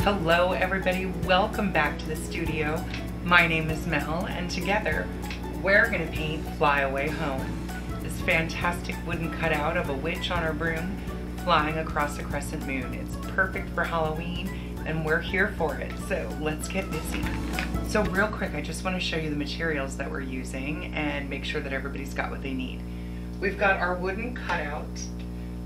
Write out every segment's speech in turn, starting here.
Hello everybody, welcome back to the studio. My name is Mel and together we're going to paint Fly Away Home. This fantastic wooden cutout of a witch on her broom flying across a crescent moon. It's perfect for Halloween and we're here for it, so let's get busy. So real quick, I just want to show you the materials that we're using and make sure that everybody's got what they need. We've got our wooden cutout.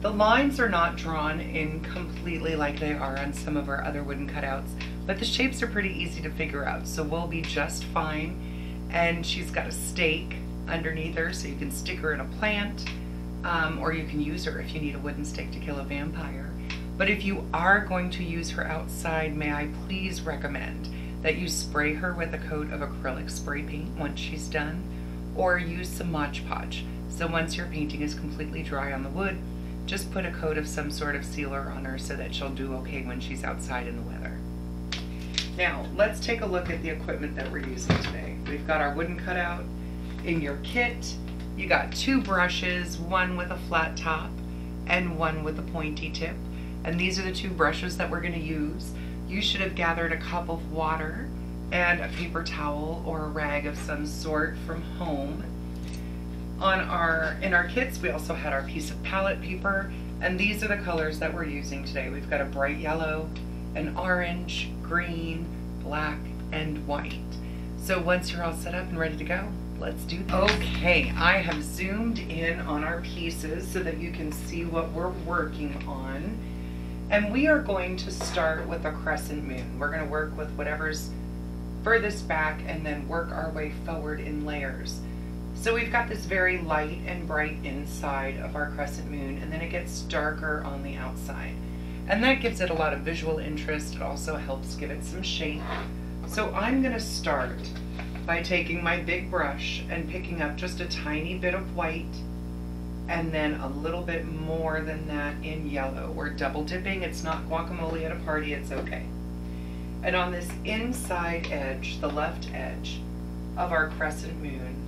The lines are not drawn in completely like they are on some of our other wooden cutouts, but the shapes are pretty easy to figure out, so we'll be just fine. And she's got a stake underneath her, so you can stick her in a plant, or you can use her if you need a wooden stake to kill a vampire. But if you are going to use her outside, may I please recommend that you spray her with a coat of acrylic spray paint once she's done, or use some Mod Podge. So once your painting is completely dry on the wood, just put a coat of some sort of sealer on her so that she'll do okay when she's outside in the weather. Now, let's take a look at the equipment that we're using today. We've got our wooden cutout. In your kit, you got two brushes, one with a flat top and one with a pointy tip. And these are the two brushes that we're going to use. You should have gathered a cup of water and a paper towel or a rag of some sort from home. In our kits, we also had our piece of palette paper, and these are the colors that we're using today. We've got a bright yellow, an orange, green, black, and white. So once you're all set up and ready to go, let's do this. Okay, I have zoomed in on our pieces so that you can see what we're working on. And we are going to start with a crescent moon. We're going to work with whatever's furthest back and then work our way forward in layers. So we've got this very light and bright inside of our crescent moon, and then it gets darker on the outside. And that gives it a lot of visual interest. It also helps give it some shape. So I'm going to start by taking my big brush and picking up just a tiny bit of white and then a little bit more than that in yellow. We're double dipping. It's not guacamole at a party. It's okay. And on this inside edge, the left edge of our crescent moon,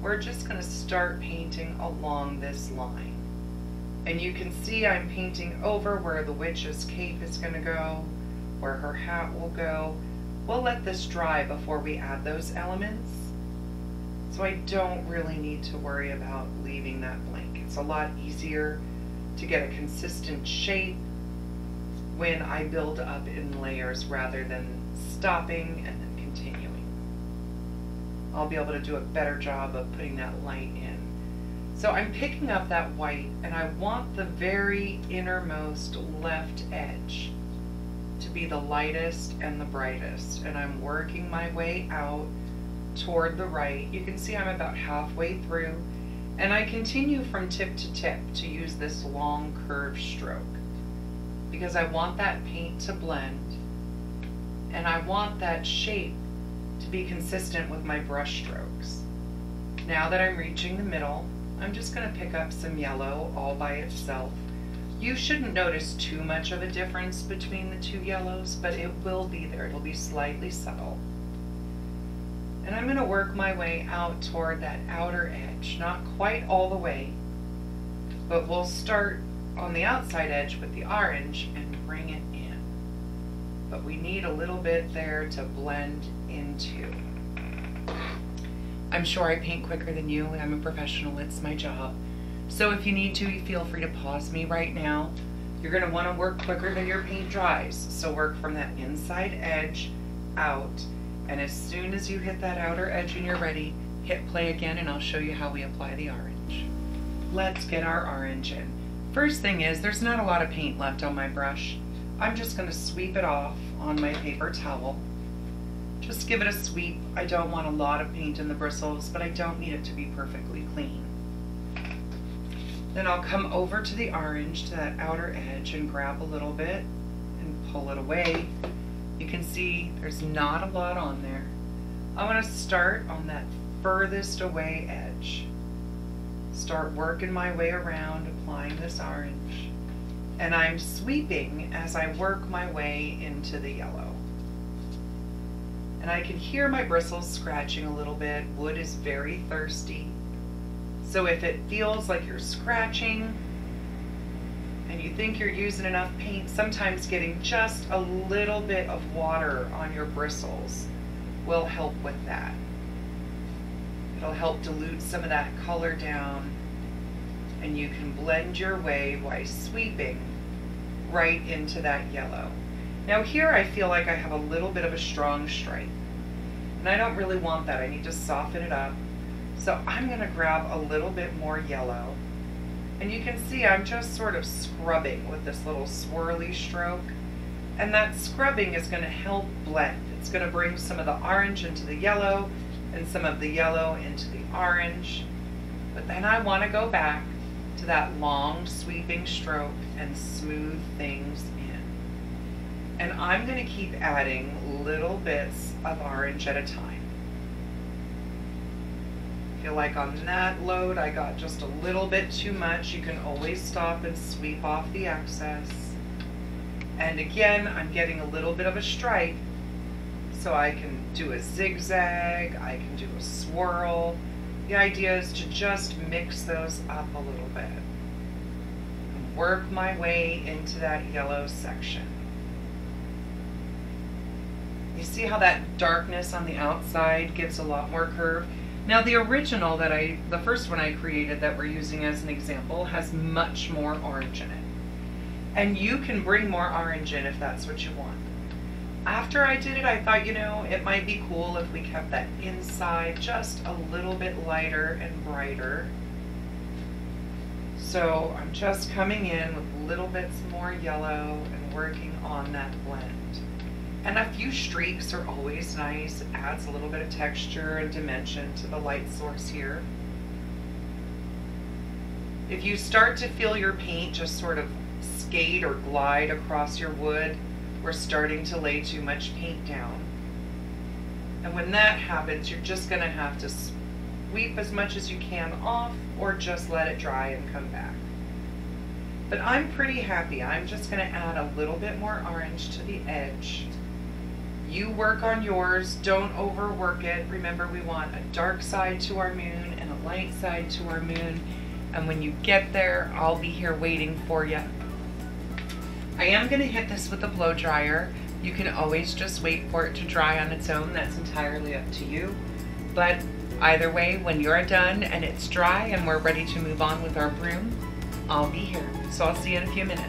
we're just going to start painting along this line. And you can see I'm painting over where the witch's cape is going to go, where her hat will go. We'll let this dry before we add those elements. So I don't really need to worry about leaving that blank. It's a lot easier to get a consistent shape when I build up in layers rather than stopping and then continuing. I'll be able to do a better job of putting that light in. So I'm picking up that white and I want the very innermost left edge to be the lightest and the brightest. And I'm working my way out toward the right. You can see I'm about halfway through, and I continue from tip to tip to use this long curved stroke because I want that paint to blend and I want that shape to be consistent with my brush strokes. Now that I'm reaching the middle, I'm just going to pick up some yellow all by itself. You shouldn't notice too much of a difference between the two yellows, but it will be there. It'll be slightly subtle. And I'm going to work my way out toward that outer edge, not quite all the way, but we'll start on the outside edge with the orange and bring it in. But we need a little bit there to blend into. I'm sure I paint quicker than you. I'm a professional, it's my job. So if you need to, you feel free to pause me right now. You're going to want to work quicker than your paint dries. So work from that inside edge out. And as soon as you hit that outer edge and you're ready, hit play again and I'll show you how we apply the orange. Let's get our orange in. First thing is, there's not a lot of paint left on my brush. I'm just going to sweep it off on my paper towel. Just give it a sweep. I don't want a lot of paint in the bristles, but I don't need it to be perfectly clean. Then I'll come over to the orange, to that outer edge, and grab a little bit and pull it away. You can see there's not a lot on there. I want to start on that furthest away edge. Start working my way around, applying this orange. And I'm sweeping as I work my way into the yellow. And I can hear my bristles scratching a little bit. Wood is very thirsty. So if it feels like you're scratching and you think you're using enough paint, sometimes getting just a little bit of water on your bristles will help with that. It'll help dilute some of that color down, and you can blend your way while sweeping right into that yellow. Now here I feel like I have a little bit of a strong stripe, and I don't really want that. I need to soften it up. So I'm going to grab a little bit more yellow, and you can see I'm just sort of scrubbing with this little swirly stroke, and that scrubbing is going to help blend. It's going to bring some of the orange into the yellow and some of the yellow into the orange, but then I want to go back to that long sweeping stroke and smooth things in. And I'm going to keep adding little bits of orange at a time. I feel like on that load I got just a little bit too much. You can always stop and sweep off the excess. And again, I'm getting a little bit of a stripe, so I can do a zigzag, I can do a swirl. The idea is to just mix those up a little bit and work my way into that yellow section. You see how that darkness on the outside gives a lot more curve? Now the original the first one I created that we're using as an example has much more orange in it. And you can bring more orange in if that's what you want. After I did it, I thought, you know, it might be cool if we kept that inside just a little bit lighter and brighter. So I'm just coming in with little bits more yellow and working on that blend. And a few streaks are always nice. It adds a little bit of texture and dimension to the light source here. If you start to feel your paint just sort of skate or glide across your wood, we're starting to lay too much paint down. And when that happens, you're just going to have to sweep as much as you can off, or just let it dry and come back. But I'm pretty happy. I'm just going to add a little bit more orange to the edge. You work on yours, don't overwork it. Remember, we want a dark side to our moon and a light side to our moon. And when you get there, I'll be here waiting for you. I am going to hit this with a blow dryer. You can always just wait for it to dry on its own. That's entirely up to you. But either way, when you're done and it's dry and we're ready to move on with our broom, I'll be here. So I'll see you in a few minutes.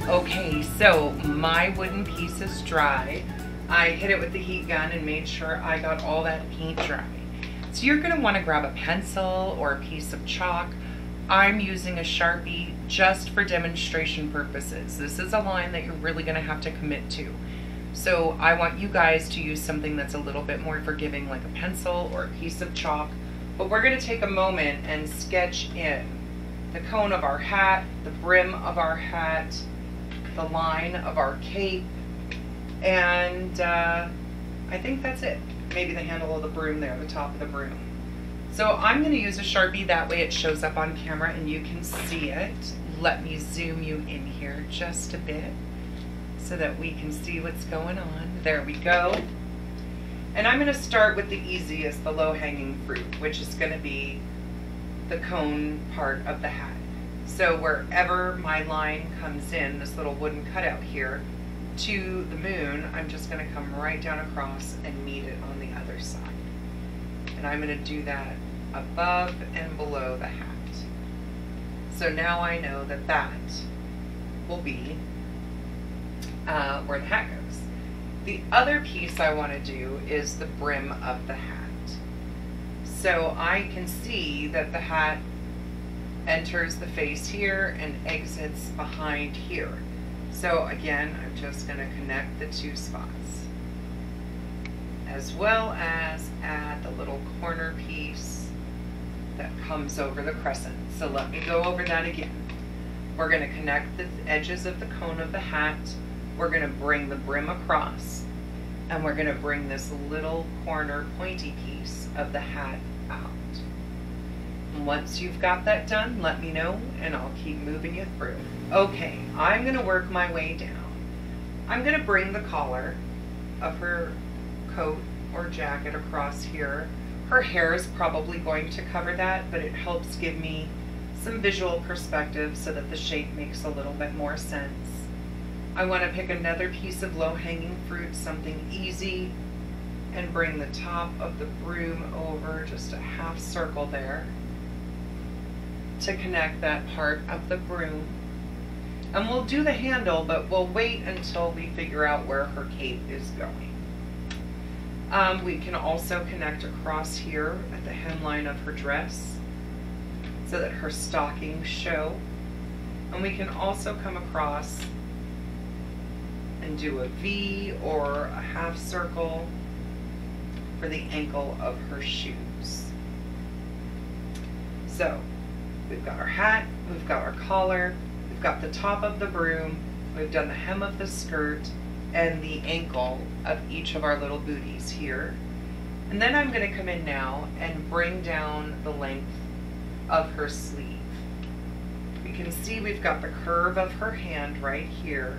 Okay, so my wooden piece is dry. I hit it with the heat gun and made sure I got all that paint dry. So you're going to want to grab a pencil or a piece of chalk. I'm using a Sharpie just for demonstration purposes. This is a line that you're really going to have to commit to. So I want you guys to use something that's a little bit more forgiving, like a pencil or a piece of chalk. But we're going to take a moment and sketch in the cone of our hat, the brim of our hat, the line of our cape, and I think that's it. Maybe the handle of the broom there, the top of the broom. So I'm going to use a Sharpie, that way it shows up on camera and you can see it. Let me zoom you in here just a bit so that we can see what's going on. There we go. And I'm going to start with the easiest, the low-hanging fruit, which is going to be the cone part of the hat. So wherever my line comes in, this little wooden cutout here, to the moon, I'm just going to come right down across and meet it on the other side. And I'm going to do that above and below the hat. So now I know that that will be where the hat goes. The other piece I want to do is the brim of the hat. So I can see that the hat enters the face here and exits behind here. So again, I'm just going to connect the two spots, as well as add the little corner piece that comes over the crescent. So let me go over that again. We're going to connect the edges of the cone of the hat. We're going to bring the brim across, and we're going to bring this little corner pointy piece of the hat out. And once you've got that done, let me know and I'll keep moving you through. Okay, I'm going to work my way down. I'm going to bring the collar of her coat or jacket across here. Her hair is probably going to cover that, but it helps give me some visual perspective so that the shape makes a little bit more sense. I want to pick another piece of low-hanging fruit, something easy, and bring the top of the broom over just a half circle there to connect that part of the broom. And we'll do the handle, but we'll wait until we figure out where her cape is going. We can also connect across here at the hemline of her dress so that her stockings show. And we can also come across and do a V or a half circle for the ankle of her shoes. So we've got our hat, we've got our collar, we've got the top of the broom, we've done the hem of the skirt and the ankle of each of our little booties here. And then I'm going to come in now and bring down the length of her sleeve. We can see we've got the curve of her hand right here.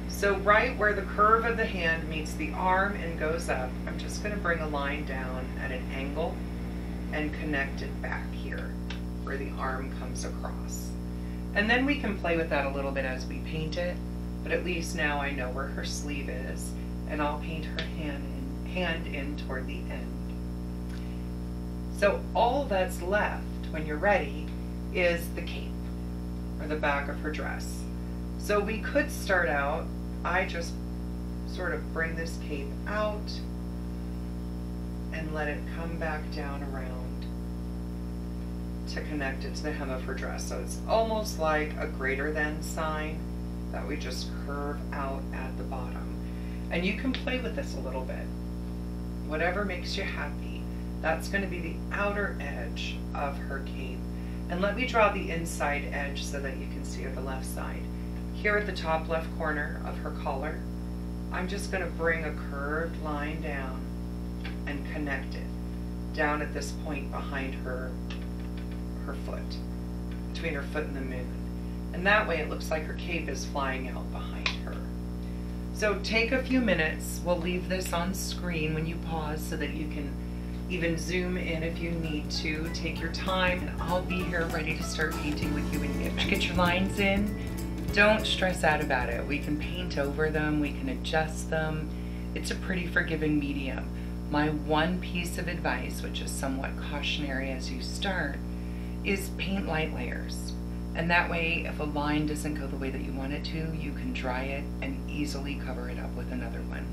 So right where the curve of the hand meets the arm and goes up, I'm just going to bring a line down at an angle and connect it back here where the arm comes across. And then we can play with that a little bit as we paint it, but at least now I know where her sleeve is, and I'll paint her hand in toward the end. So all that's left when you're ready is the cape, or the back of her dress. So we could start out, I just sort of bring this cape out and let it come back down around to connect it to the hem of her dress. So it's almost like a greater than sign that we just curve out at the bottom. And you can play with this a little bit. Whatever makes you happy. That's going to be the outer edge of her cape. And let me draw the inside edge so that you can see her the left side. Here at the top left corner of her collar, I'm just going to bring a curved line down and connect it down at this point behind her foot, between her foot and the moon. And that way it looks like her cape is flying out behind her. So take a few minutes. We'll leave this on screen when you pause so that you can even zoom in if you need to. Take your time, and I'll be here ready to start painting with you when you get your lines in. Don't stress out about it. We can paint over them, we can adjust them. It's a pretty forgiving medium. My one piece of advice, which is somewhat cautionary as you start, is paint light layers. And that way, if a line doesn't go the way that you want it to, you can dry it and easily cover it up with another one.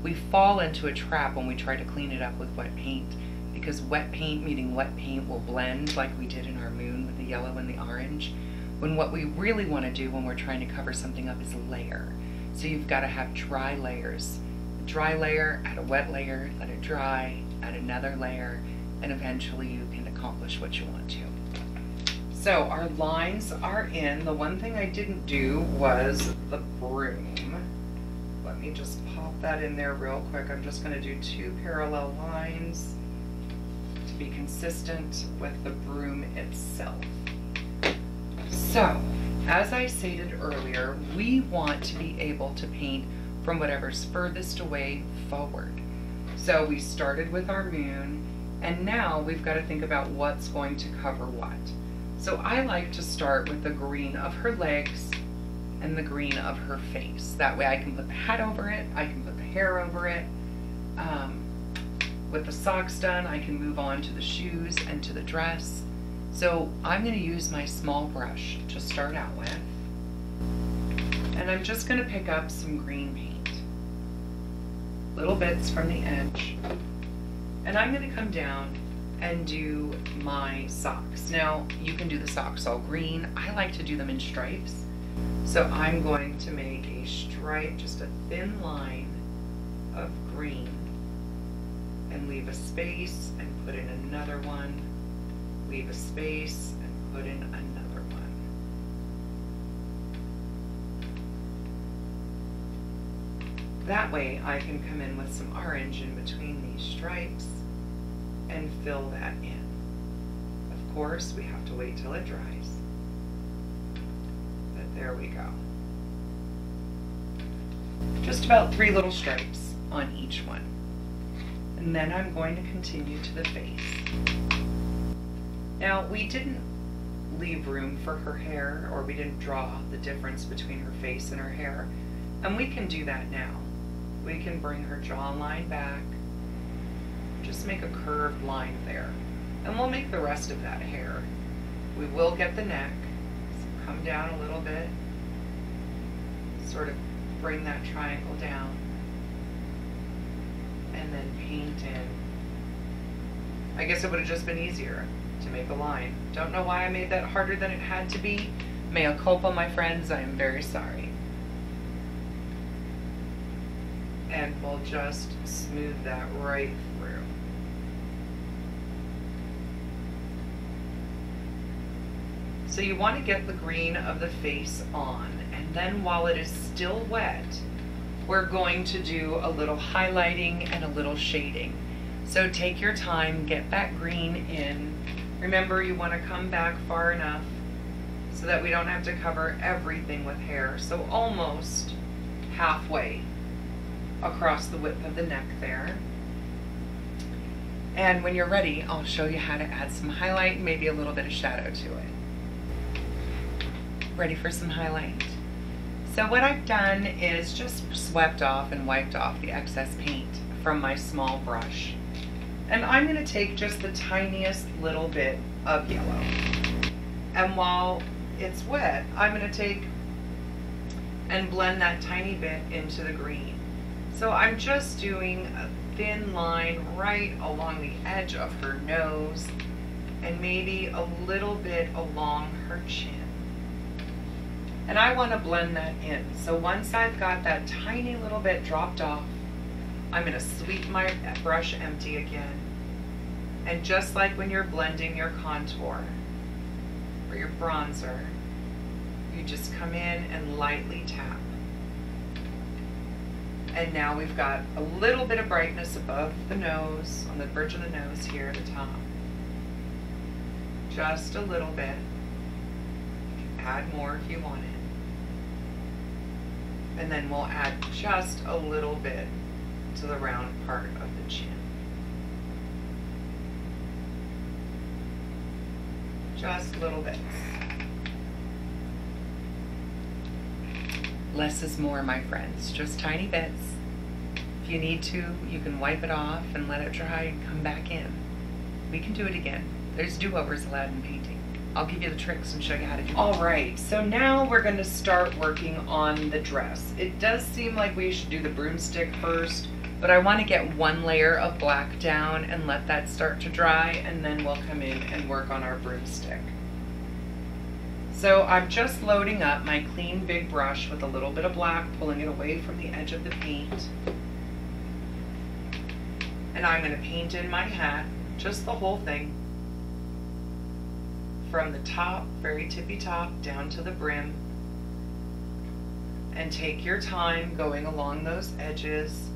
We fall into a trap when we try to clean it up with wet paint, because wet paint, meaning wet paint, will blend like we did in our moon with the yellow and the orange, when what we really want to do when we're trying to cover something up is layer. So you've got to have dry layers. A dry layer, add a wet layer, let it dry, add another layer, and eventually you can accomplish what you want to. So our lines are in. The one thing I didn't do was the broom. Let me just pop that in there real quick. I'm just going to do 2 parallel lines to be consistent with the broom itself. So, as I stated earlier, we want to be able to paint from whatever's furthest away forward. So we started with our moon, and now we've got to think about what's going to cover what. So I like to start with the green of her legs and the green of her face. That way I can put the hat over it, I can put the hair over it. With the socks done, I can move on to the shoes and to the dress. So I'm going to use my small brush to start out with. And I'm just going to pick up some green paint. Little bits from the edge. And I'm going to come down and do my socks. Now, you can do the socks all green. I like to do them in stripes. So I'm going to make a stripe, just a thin line of green, and leave a space and put in another one, leave a space and put in another one. That way I can come in with some orange in between these stripes and fill that in. Of course, we have to wait till it dries. But there we go. Just about 3 little stripes on each one. And and then I'm going to continue to the face. Now, we didn't leave room for her hair, or we didn't draw the difference between her face and her hair, and we can do that now. We can bring her jawline back, just make a curved line there, and we'll make the rest of that hair. We will get the neck, so come down a little bit, sort of bring that triangle down, and then paint in. I guess it would have just been easier to make a line. Don't know why I made that harder than it had to be. Mea culpa, my friends, I am very sorry. And we'll just smooth that right through. So you want to get the green of the face on, and then while it is still wet, we're going to do a little highlighting and a little shading. So take your time, get that green in. Remember, you want to come back far enough so that we don't have to cover everything with hair. So almost halfway across the width of the neck there. And when you're ready, I'll show you how to add some highlight and maybe a little bit of shadow to it. Ready for some highlight? So what I've done is just swept off and wiped off the excess paint from my small brush. And I'm going to take just the tiniest little bit of yellow. And while it's wet, I'm going to take and blend that tiny bit into the green. So I'm just doing a thin line right along the edge of her nose and maybe a little bit along her chin. And I want to blend that in. So once I've got that tiny little bit dropped off, I'm going to sweep my brush empty again. And just like when you're blending your contour or your bronzer, you just come in and lightly tap. And now we've got a little bit of brightness above the nose, on the bridge of the nose here at the top. Just a little bit. You can add more if you want it. And then we'll add just a little bit to the round part of the chin. Just little bits. Less is more, my friends. Just tiny bits. If you need to, you can wipe it off and let it dry and come back in. We can do it again. There's do-overs allowed in painting. I'll give you the tricks and show you how to do it. All right, so now we're going to start working on the dress. It does seem like we should do the broomstick first, but I want to get one layer of black down and let that start to dry, and then we'll come in and work on our broomstick. So I'm just loading up my clean big brush with a little bit of black, pulling it away from the edge of the paint. And I'm going to paint in my hat, just the whole thing, from the top, very tippy top, down to the brim. And take your time going along those edges.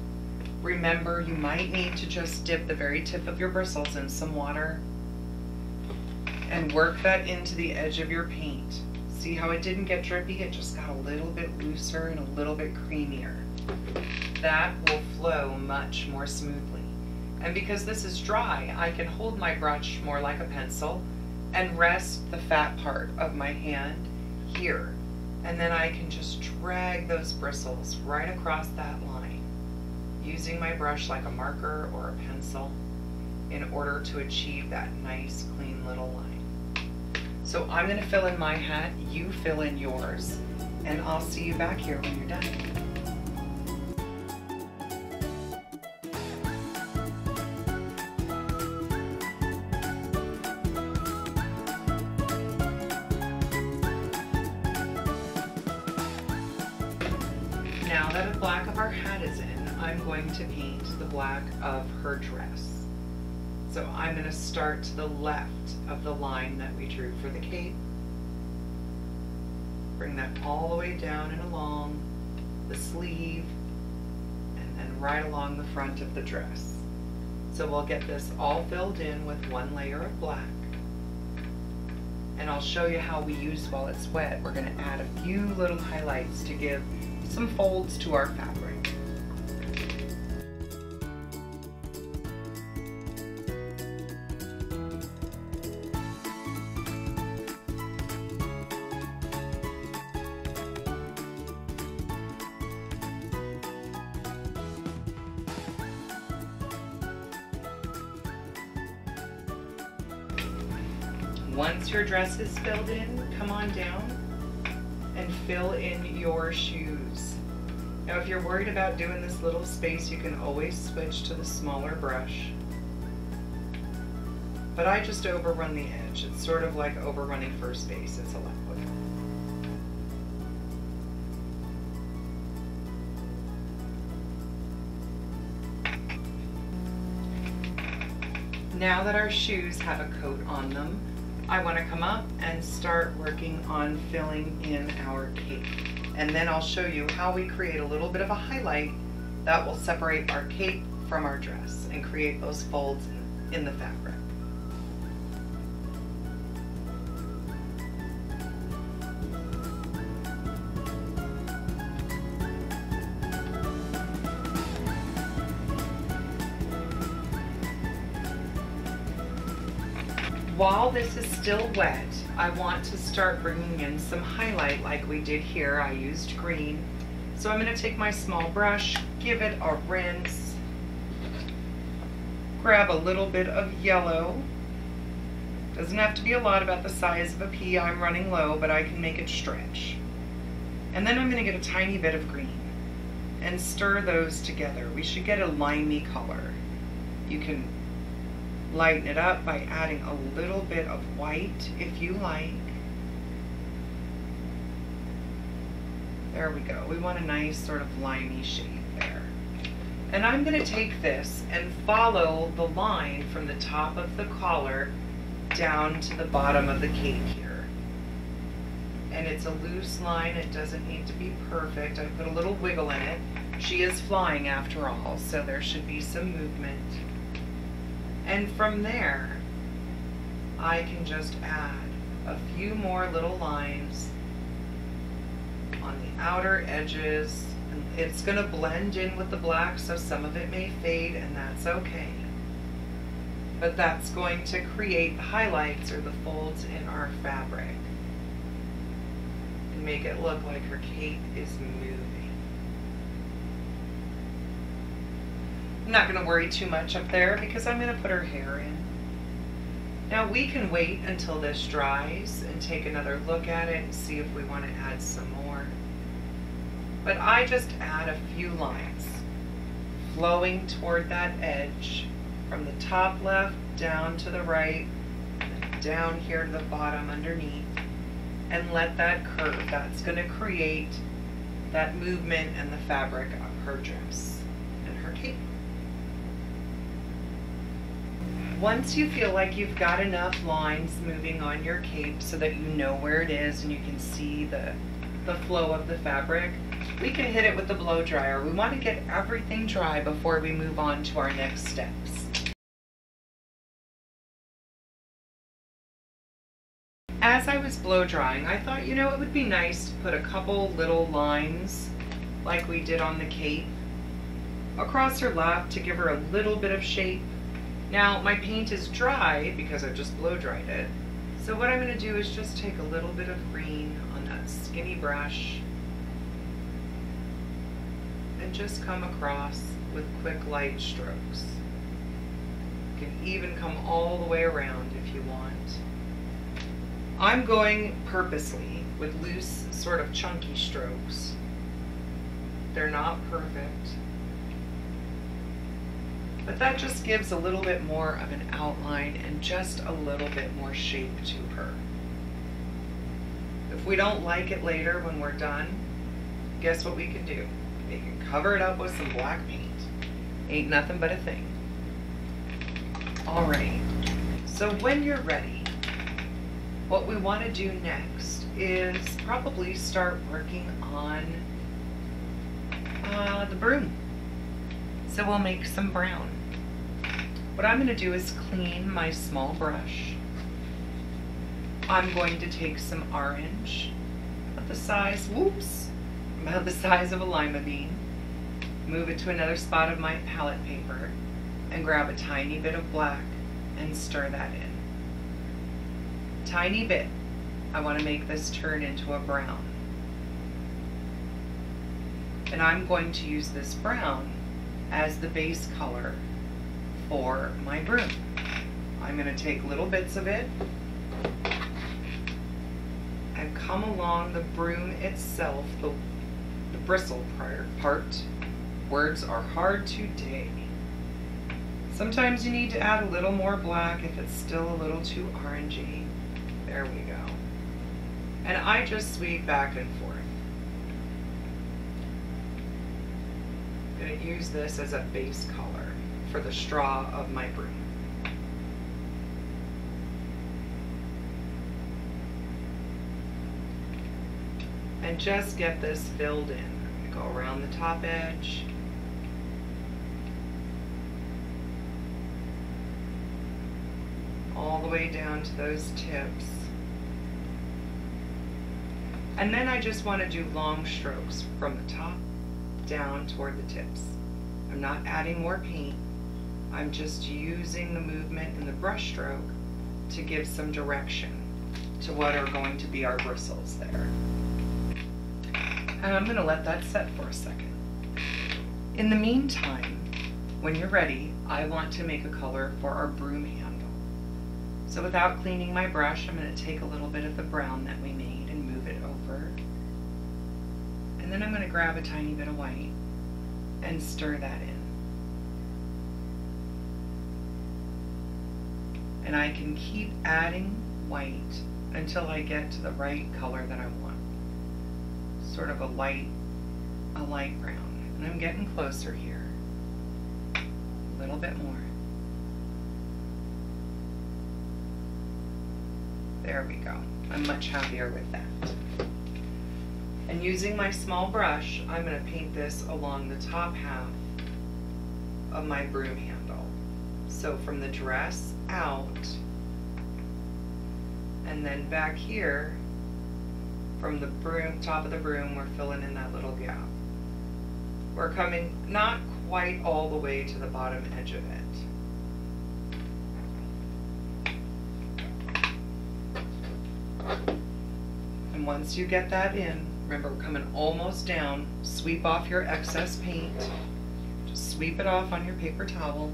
Remember, you might need to just dip the very tip of your bristles in some water and work that into the edge of your paint. See how it didn't get drippy? It just got a little bit looser and a little bit creamier. That will flow much more smoothly. And because this is dry, I can hold my brush more like a pencil and rest the fat part of my hand here. And then I can just drag those bristles right across that line, using my brush like a marker or a pencil in order to achieve that nice, clean little line. So I'm going to fill in my hat, you fill in yours, and I'll see you back here when you're done. Now that the black of our hat is in, I'm going to paint the black of her dress. So I'm going to start to the left of the line that we drew for the cape. Bring that all the way down and along the sleeve, and then right along the front of the dress. So we'll get this all filled in with one layer of black. And I'll show you how we use while it's wet. We're going to add a few little highlights to give some folds to our fabric. Once your dress is filled in, come on down and fill in your shoes. Now if you're worried about doing this little space, you can always switch to the smaller brush. But I just overrun the edge. It's sort of like overrunning first base. It's allowed. Now that our shoes have a coat on them, I want to come up and start working on filling in our cape. And then I'll show you how we create a little bit of a highlight that will separate our cape from our dress and create those folds in the fabric. While this is still wet, I want to start bringing in some highlight like we did here. I used green. So I'm going to take my small brush, give it a rinse, grab a little bit of yellow. Doesn't have to be a lot, about the size of a pea. I'm running low, but I can make it stretch. And then I'm going to get a tiny bit of green and stir those together. We should get a limey color. You can lighten it up by adding a little bit of white if you like. There we go. We want a nice sort of limey shade there. And I'm going to take this and follow the line from the top of the collar down to the bottom of the cape here. And it's a loose line. It doesn't need to be perfect. I put a little wiggle in it. She is flying after all, so there should be some movement. And from there, I can just add a few more little lines on the outer edges. And it's going to blend in with the black, so some of it may fade, and that's okay. But that's going to create the highlights or the folds in our fabric and make it look like her cape is moving. I'm not going to worry too much up there because I'm going to put her hair in. Now we can wait until this dries and take another look at it and see if we want to add some more. But I just add a few lines flowing toward that edge from the top left down to the right and down here to the bottom underneath, and let that curve. That's going to create that movement and the fabric of her dress and her cape. Once you feel like you've got enough lines moving on your cape so that you know where it is and you can see the flow of the fabric, we can hit it with the blow dryer. We want to get everything dry before we move on to our next steps. As I was blow drying, I thought, you know, it would be nice to put a couple little lines like we did on the cape across her lap to give her a little bit of shape. Now my paint is dry because I've just blow dried it. So what I'm going to do is just take a little bit of green on that skinny brush and just come across with quick light strokes. You can even come all the way around if you want. I'm going purposely with loose, sort of chunky strokes. They're not perfect, but that just gives a little bit more of an outline and just a little bit more shape to her. If we don't like it later when we're done, guess what we can do? We can cover it up with some black paint. Ain't nothing but a thing. Alright, so when you're ready, what we want to do next is probably start working on the broom. So we'll make some brown. What I'm going to do is clean my small brush. I'm going to take some orange, about the size of a lima bean, move it to another spot of my palette paper, and grab a tiny bit of black and stir that in. Tiny bit. I want to make this turn into a brown. And I'm going to use this brown as the base color for my broom. I'm going to take little bits of it come along the broom itself, the bristle part. Words are hard today. Sometimes you need to add a little more black if it's still a little too orangey. There we go. And I just sweep back and forth. I'm going to use this as a base color for the straw of my broom. And just get this filled in. I'm going to go around the top edge. All the way down to those tips. And then I just want to do long strokes from the top down toward the tips. I'm not adding more paint. I'm just using the movement in the brush stroke to give some direction to what are going to be our bristles there. And I'm going to let that set for a second. In the meantime, when you're ready, I want to make a color for our broom handle. So without cleaning my brush, I'm going to take a little bit of the brown that we made and move it over. And then I'm going to grab a tiny bit of white and stir that in. And I can keep adding white until I get to the right color that I want. Sort of a light brown. And I'm getting closer here. A little bit more. There we go. I'm much happier with that. And using my small brush, I'm going to paint this along the top half of my broom handle. So from the dress out, and then back here, from the broom, top of the broom, we're filling in that little gap. We're coming not quite all the way to the bottom edge of it. And once you get that in, remember we're coming almost down, sweep off your excess paint. Just sweep it off on your paper towel.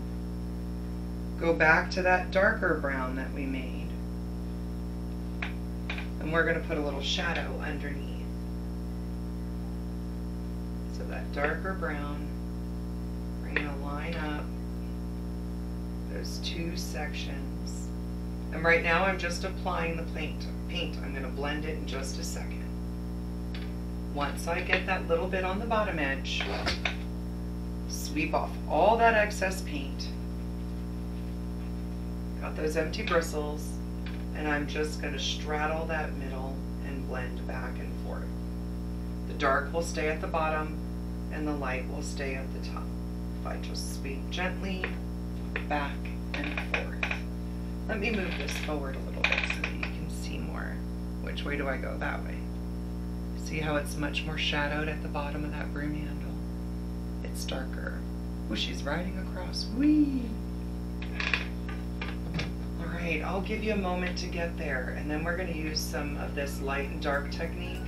Go back to that darker brown that we made. And we're going to put a little shadow underneath. So that darker brown, we're going to line up those two sections. And right now I'm just applying the paint. I'm going to blend it in just a second. Once I get that little bit on the bottom edge, sweep off all that excess paint. Got those empty bristles, and I'm just going to straddle that middle and blend back and forth. The dark will stay at the bottom, and the light will stay at the top. If I just sweep gently back and forth. Let me move this forward a little bit so that you can see more. Which way do I go? That way. See how it's much more shadowed at the bottom of that broom handle? It's darker. Oh, she's riding across. Whee! Alright, I'll give you a moment to get there, and then we're going to use some of this light and dark technique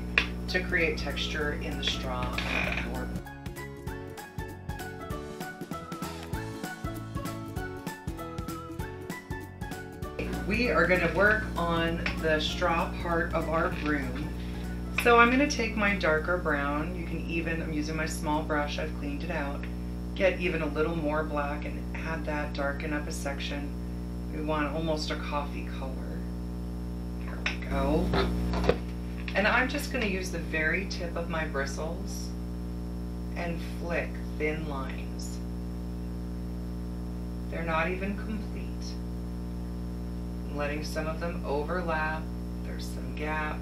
to create texture in the straw of our. We are going to work on the straw part of our broom. So I'm going to take my darker brown. You can even, I'm using my small brush, I've cleaned it out, get even a little more black and add that, darken up a section. We want almost a coffee color. Here we go. And I'm just going to use the very tip of my bristles and flick thin lines. They're not even complete. I'm letting some of them overlap. There's some gap.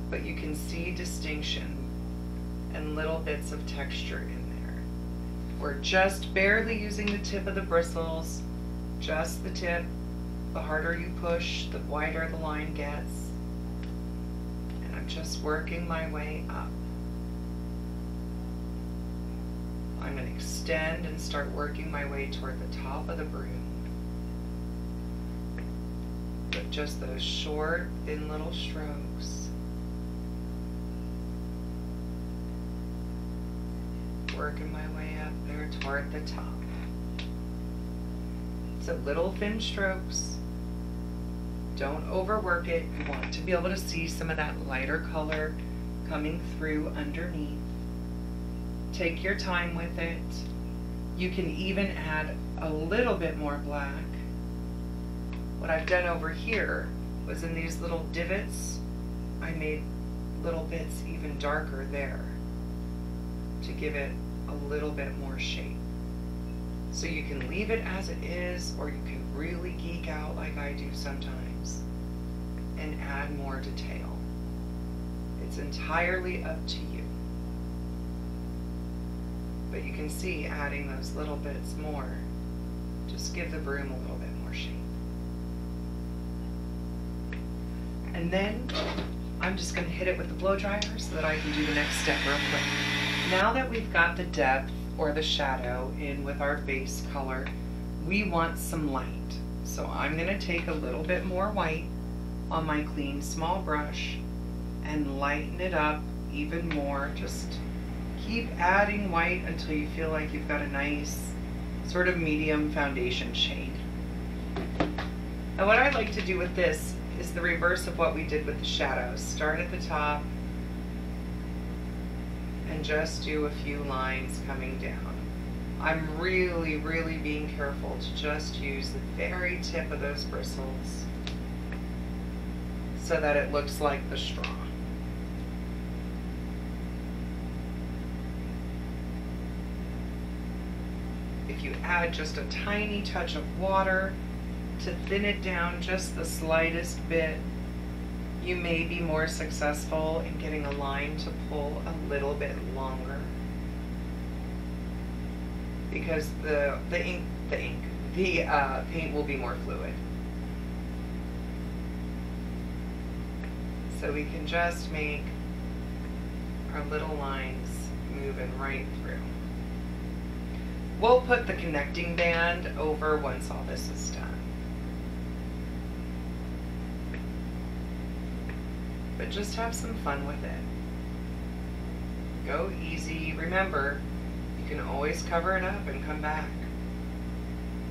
But you can see distinction and little bits of texture in there. We're just barely using the tip of the bristles, just the tip. The harder you push, the wider the line gets. And I'm just working my way up. I'm going to extend and start working my way toward the top of the broom. With just those short, thin little strokes. Working my way up there toward the top. So little thin strokes. Don't overwork it. You want to be able to see some of that lighter color coming through underneath. Take your time with it. You can even add a little bit more black. What I've done over here was in these little divots, I made little bits even darker there to give it a little bit more shape. So you can leave it as it is, or you can really geek out like I do sometimes and add more detail. It's entirely up to you. But you can see adding those little bits more just give the broom a little bit more shape. And then I'm just going to hit it with the blow dryer so that I can do the next step real quick. Now that we've got the depth or the shadow in with our base color, we want some light. So I'm going to take a little bit more white on my clean small brush and lighten it up even more. Just keep adding white until you feel like you've got a nice sort of medium foundation shade. Now what I like to do with this is the reverse of what we did with the shadows. Start at the top and just do a few lines coming down. I'm really being careful to just use the very tip of those bristles so that it looks like the straw. If you add just a tiny touch of water to thin it down just the slightest bit, you may be more successful in getting a line to pull a little bit longer, because the paint will be more fluid. So we can just make our little lines moving right through. We'll put the connecting band over once all this is done. But just have some fun with it. Go easy. Remember, you can always cover it up and come back.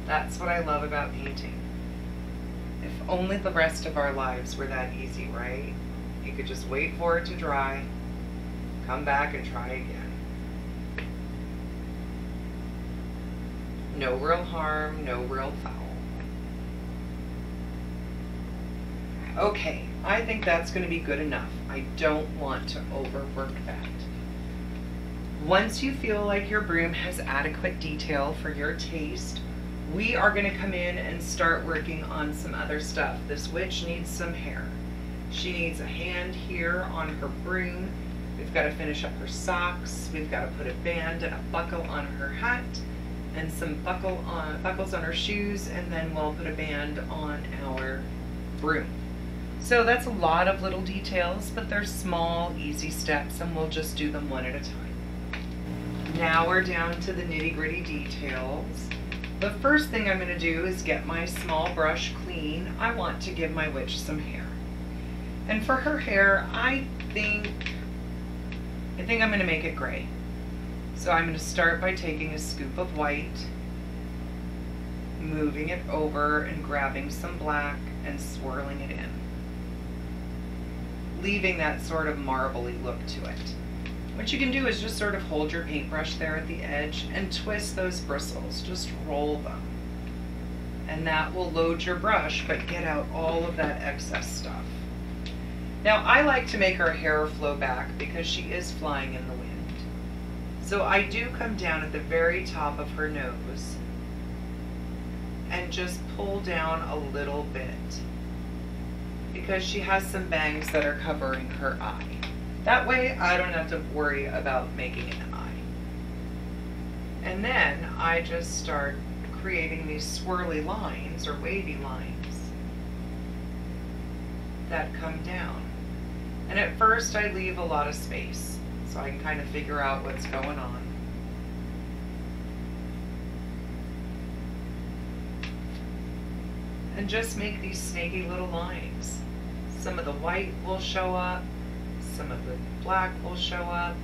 That's what I love about painting. If only the rest of our lives were that easy, right? You could just wait for it to dry, come back and try again. No real harm, no real foul. Okay, I think that's going to be good enough. I don't want to overwork that. Once you feel like your broom has adequate detail for your taste, we are going to come in and start working on some other stuff. This witch needs some hair. She needs a hand here on her broom. We've got to finish up her socks. We've got to put a band and a buckle on her hat and some buckles on her shoes, and then we'll put a band on our broom. So that's a lot of little details, but they're small, easy steps, and we'll just do them one at a time. Now we're down to the nitty-gritty details. The first thing I'm going to do is get my small brush clean. I want to give my witch some hair. And for her hair, I think I'm going to make it gray. So I'm going to start by taking a scoop of white, moving it over and grabbing some black and swirling it in, leaving that sort of marbly look to it. What you can do is just sort of hold your paintbrush there at the edge and twist those bristles, just roll them. And that will load your brush, but get out all of that excess stuff. Now I like to make her hair flow back because she is flying in the wind. So I do come down at the very top of her nose and just pull down a little bit, because she has some bangs that are covering her eye. That way I don't have to worry about making an eye. And then I just start creating these swirly lines or wavy lines that come down. And at first I leave a lot of space so I can kind of figure out what's going on. And just make these snaky little lines. Some of the white will show up, some of the black will show up,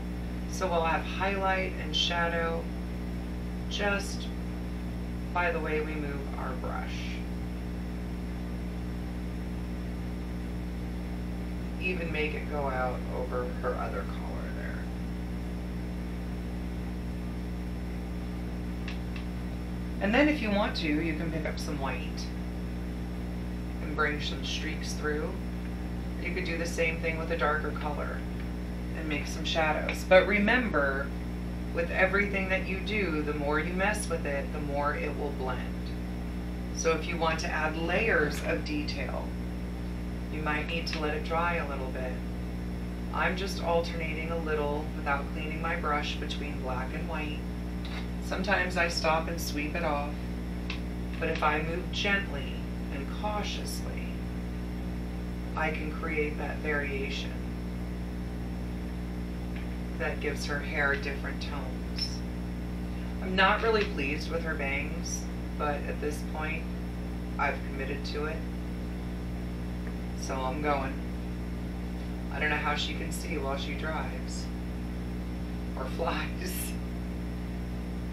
so we'll have highlight and shadow just by the way we move our brush. even make it go out over her other collar there. And then if you want to, you can pick up some white and bring some streaks through. You could do the same thing with a darker color and make some shadows. But remember, with everything that you do, the more you mess with it, the more it will blend. So if you want to add layers of detail, you might need to let it dry a little bit. I'm just alternating a little without cleaning my brush between black and white. Sometimes I stop and sweep it off, but if I move gently and cautiously, I can create that variation that gives her hair different tones. I'm not really pleased with her bangs, but at this point, I've committed to it. So I'm going. I don't know how she can see while she drives or flies.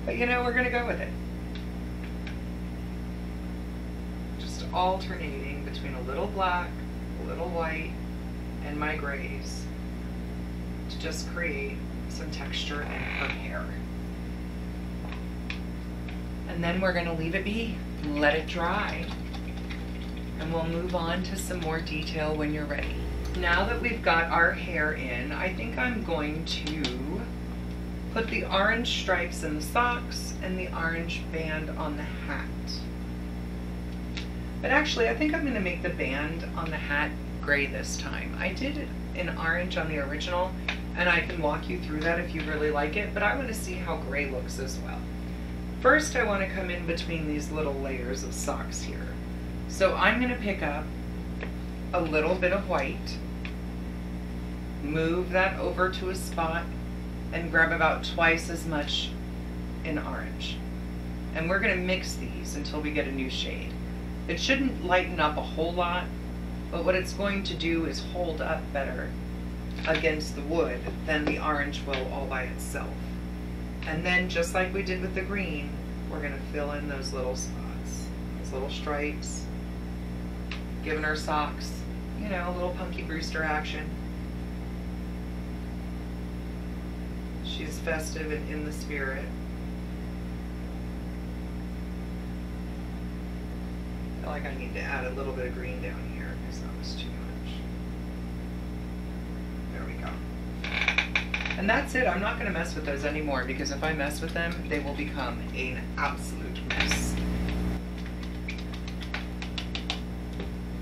But you know, we're gonna go with it. Just alternating between a little black, a little white, and my grays to just create some texture in her hair. And then we're gonna leave it be, let it dry, and we'll move on to some more detail when you're ready. Now that we've got our hair in, I think I'm going to put the orange stripes in the socks and the orange band on the hat. But actually, I think I'm gonna make the band on the hat gray this time. I did it in orange on the original, and I can walk you through that if you really like it, but I wanna see how gray looks as well. First, I wanna come in between these little layers of socks here. So I'm gonna pick up a little bit of white, move that over to a spot, and grab about twice as much in orange. And we're gonna mix these until we get a new shade. It shouldn't lighten up a whole lot, but what it's going to do is hold up better against the wood than the orange will all by itself. And then just like we did with the green, we're gonna fill in those little spots, those little stripes, giving her socks, you know, a little Punky Brewster action. She's festive and in the spirit. I feel like I need to add a little bit of green down here because that was too much. There we go. And that's it. I'm not going to mess with those anymore because if I mess with them, they will become an absolute mess.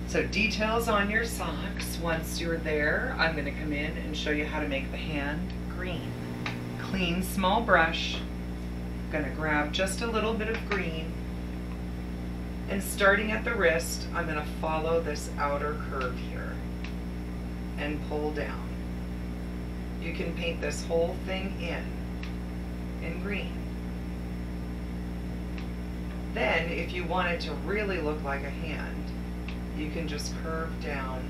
So details on your socks. Once you're there, I'm going to come in and show you how to make the hand green. Clean small brush. I'm going to grab just a little bit of green, and starting at the wrist, I'm going to follow this outer curve here and pull down. You can paint this whole thing in green. Then if you want it to really look like a hand, you can just curve down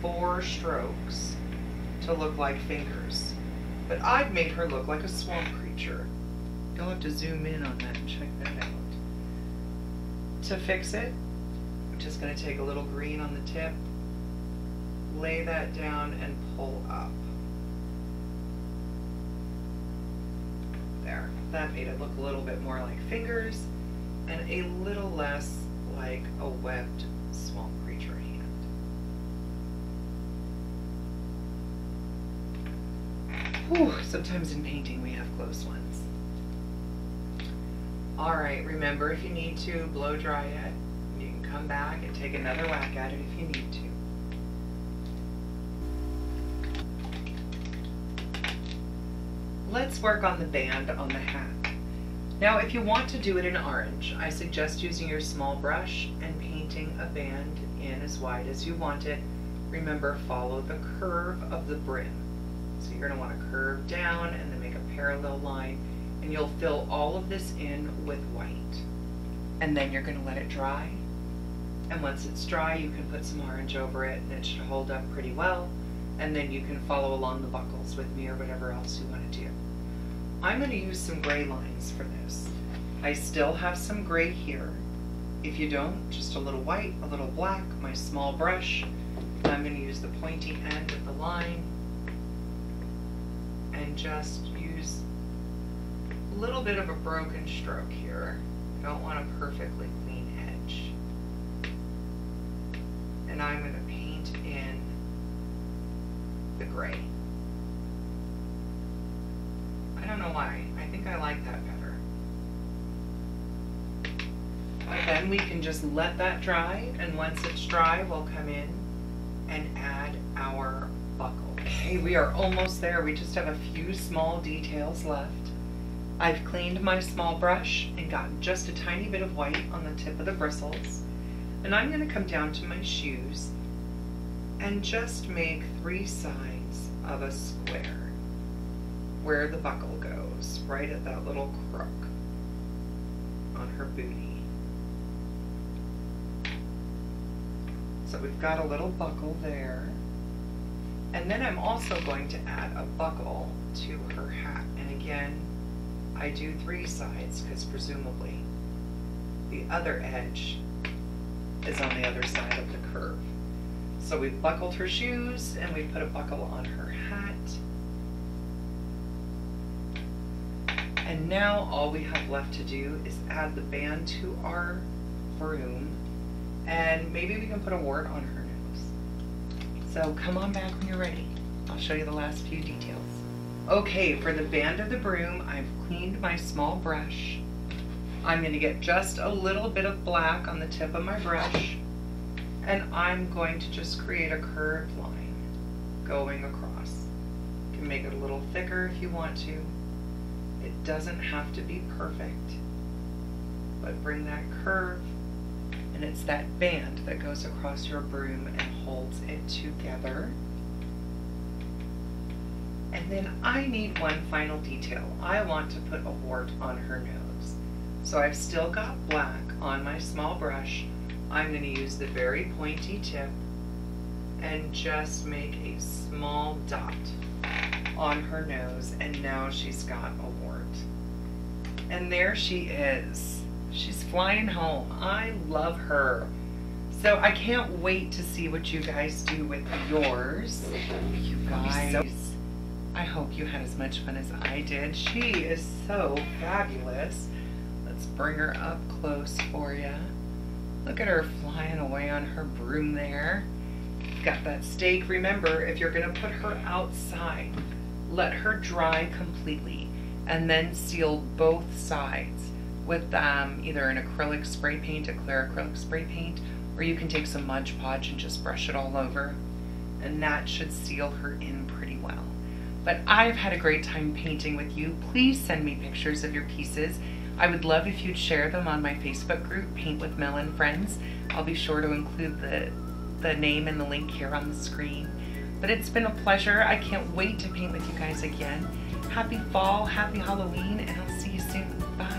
4 strokes to look like fingers. But I've made her look like a swamp creature. You'll have to zoom in on that and check that out. To fix it, I'm just going to take a little green on the tip, lay that down, and pull up. There. That made it look a little bit more like fingers and a little less like a webbed swamp creature hand. Whew, sometimes in painting we have close ones. Alright, remember if you need to blow dry it, you can come back and take another whack at it if you need to. Let's work on the band on the hat. Now if you want to do it in orange, I suggest using your small brush and painting a band in as wide as you want it. Remember, follow the curve of the brim. So you're going to want to curve down and then make a parallel line, and you'll fill all of this in with white. And then you're going to let it dry. And once it's dry, you can put some orange over it and it should hold up pretty well. And then you can follow along the buckles with me or whatever else you want to do. I'm going to use some gray lines for this. I still have some gray here. If you don't, just a little white, a little black, my small brush, I'm going to use the pointy end of the line and just use a little bit of a broken stroke here. I don't want a perfectly clean edge. And I'm going to paint in the gray. I don't know why. I think I like that better. Then we can just let that dry, and once it's dry, we'll come in and add our buckle. Okay, we are almost there. We just have a few small details left. I've cleaned my small brush and got just a tiny bit of white on the tip of the bristles. And I'm going to come down to my shoes and just make 3 sides of a square where the buckle goes, right at that little crook on her booty. So we've got a little buckle there. And then I'm also going to add a buckle to her hat. And again, I do 3 sides because presumably the other edge is on the other side of the curve. So we've buckled her shoes and we put a buckle on her hat. And now all we have left to do is add the band to our broom, and maybe we can put a wart on her nose. So come on back when you're ready. I'll show you the last few details. Okay, for the band of the broom, I've cleaned my small brush. I'm going to get just a little bit of black on the tip of my brush, and I'm going to just create a curved line going across. You can make it a little thicker if you want to. It doesn't have to be perfect, but bring that curve, and it's that band that goes across your broom and holds it together. And then I need one final detail. I want to put a wart on her nose. So I've still got black on my small brush. I'm going to use the very pointy tip and just make a small dot on her nose, and now she's got a wart. And there she is. She's flying home. I love her. So I can't wait to see what you guys do with yours. You guys, I hope you had as much fun as I did. She is so fabulous. Let's bring her up close for you. Look at her flying away on her broom there. Got that stake. Remember, if you're going to put her outside, let her dry completely and then seal both sides with either an acrylic spray paint, a clear acrylic spray paint, or you can take some Mod Podge and just brush it all over, and that should seal her in pretty well. But I've had a great time painting with you. Please send me pictures of your pieces. I would love if you'd share them on my Facebook group, Paint with Mel and Friends. I'll be sure to include the name and the link here on the screen. But it's been a pleasure. I can't wait to paint with you guys again. Happy fall, happy Halloween, and I'll see you soon. Bye.